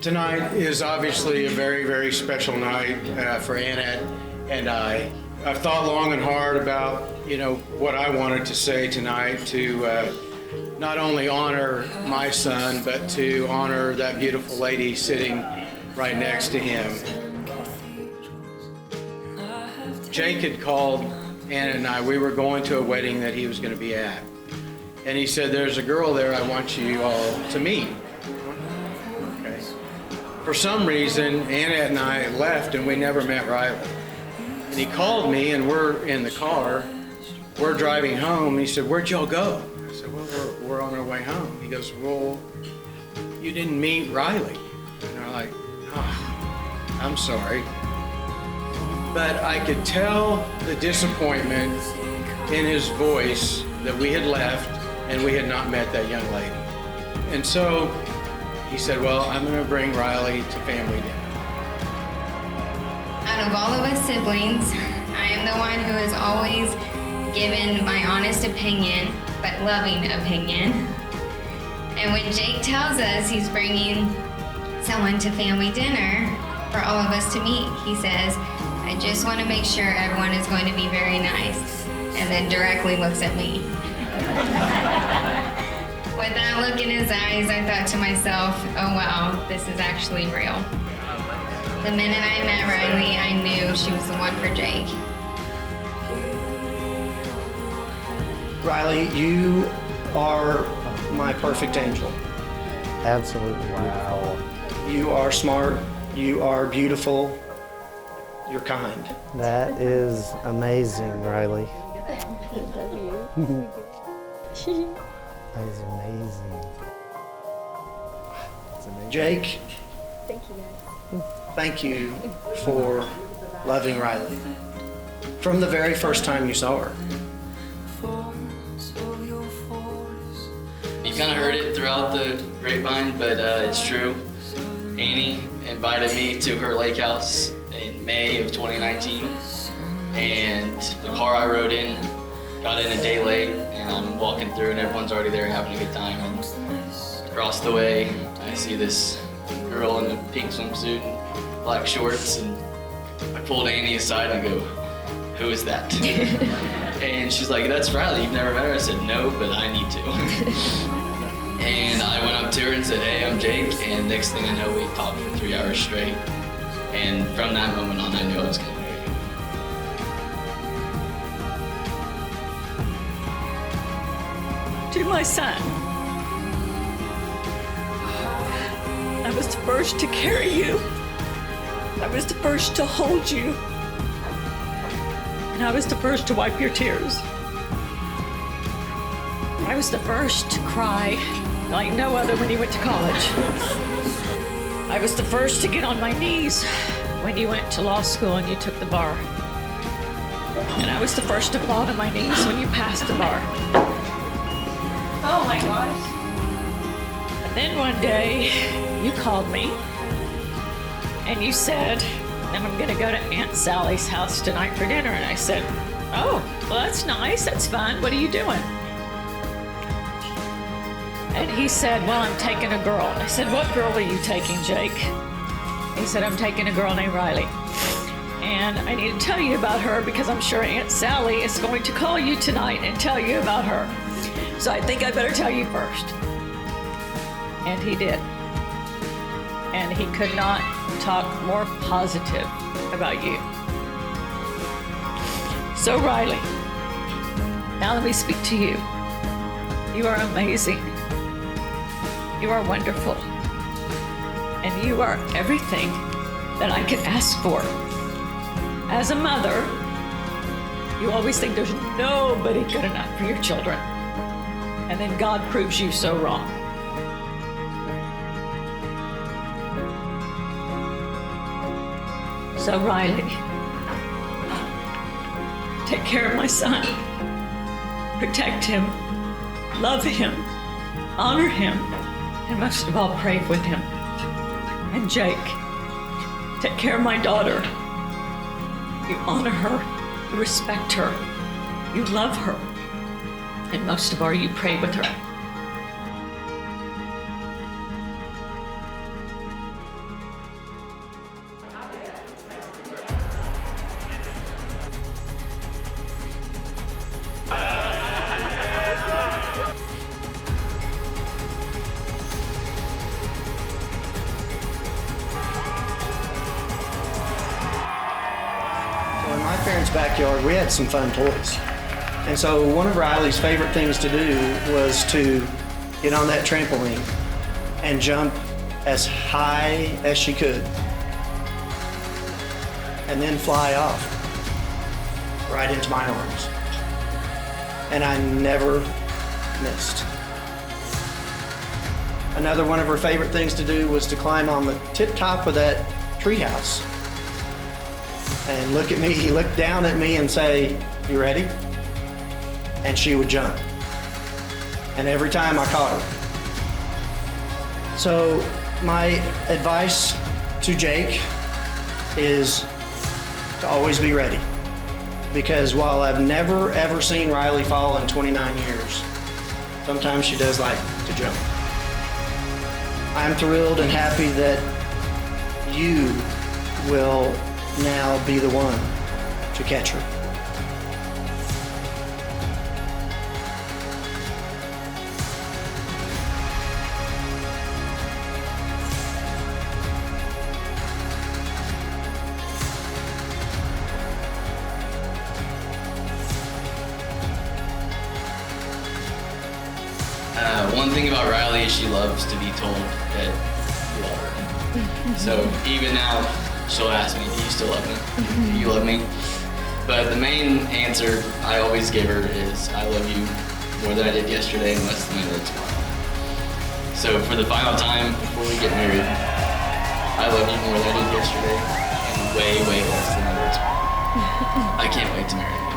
Tonight is obviously a very, very special night for Annette and I. I've thought long and hard about, what I wanted to say tonight to not only honor my son, but to honor that beautiful lady sitting right next to him. Jake had called Anna and I. We were going to a wedding that he was going to be at. And he said, there's a girl there I want you all to meet. Okay. For some reason, Annette and I left and we never met Reiley. And he called me and we're in the car. We're driving home. He said, where'd y'all go? I said, well, we're on our way home. He goes, well, you didn't meet Reiley. And I'm like, oh, I'm sorry. But I could tell the disappointment in his voice that we had left and we had not met that young lady. And so he said, well, I'm going to bring Reiley to family dinner. Out of all of us siblings, I am the one who has always given my honest opinion, but loving opinion. And when Jake tells us he's bringing someone to family dinner for all of us to meet, he says, I just want to make sure everyone is going to be very nice, and then directly looks at me. With that look in his eyes, I thought to myself, oh wow, this is actually real. The minute I met Reiley, I knew she was the one for Jake. Reiley, you are my perfect angel. Absolutely. Wow. You are smart, you are beautiful, you're kind. That is amazing, Reiley. That is amazing. That's amazing. Jake, Thank you, guys. thank you for loving Reiley from the very first time you saw her. You kind of heard it throughout the grapevine, but it's true. Annie invited me to her lake house in May of 2019, and the car I rode in got in a day late, and I'm walking through and everyone's already there having a good time. And across the way, I see this girl in a pink swimsuit and black shorts, and I pulled Annie aside and I go, who is that? And she's like, that's Reiley, you've never met her? I said, no, but I need to. And I went up to her and said, hey, I'm Jake, and next thing I know, we talked for 3 hours straight. And from that moment on, I knew I was gonna marry her. To my son, I was the first to carry you. I was the first to hold you. And I was the first to wipe your tears. I was the first to cry like no other when you went to college. I was the first to get on my knees when you went to law school and you took the bar. And I was the first to fall to my knees when you passed the bar. Oh my gosh. And then one day, you called me and you said, I'm gonna go to Aunt Sally's house tonight for dinner. And I said, oh, well that's nice, that's fun, what are you doing? And he said, well, I'm taking a girl. I said, what girl are you taking, Jake? He said, I'm taking a girl named Reiley. And I need to tell you about her because I'm sure Aunt Sally is going to call you tonight and tell you about her. So I think I better tell you first. And he did. And he could not talk more positive about you. So Reiley, now let me speak to you. You are amazing. You are wonderful. And you are everything that I could ask for. As a mother, you always think there's nobody good enough for your children. And then God proves you so wrong. So Reiley, take care of my son. Protect him, love him, honor him, and most of all, pray with him. And Jake, take care of my daughter. You honor her, you respect her, you love her, and most of all, you pray with her. parents' backyard, we had some fun toys. And so one of Reiley's favorite things to do was to get on that trampoline and jump as high as she could, and then fly off right into my arms. And I never missed. Another one of her favorite things to do was to climb on the tip top of that treehouse and look at me, look down at me and say, "You ready?" And she would jump. And every time I caught her. So my advice to Jake is to always be ready. Because while I've never ever seen Reiley fall in 29 years, sometimes she does like to jump. I'm thrilled and happy that you will now be the one to catch her. One thing about Reiley is she loves to be told that you love her. So even now, she'll ask me, "Do you still love me? Do you love me?" But the main answer I always give her is, "I love you more than I did yesterday and less than I will tomorrow." So for the final time before we get married, I love you more than I did yesterday and way, way less than I will tomorrow. I can't wait to marry you.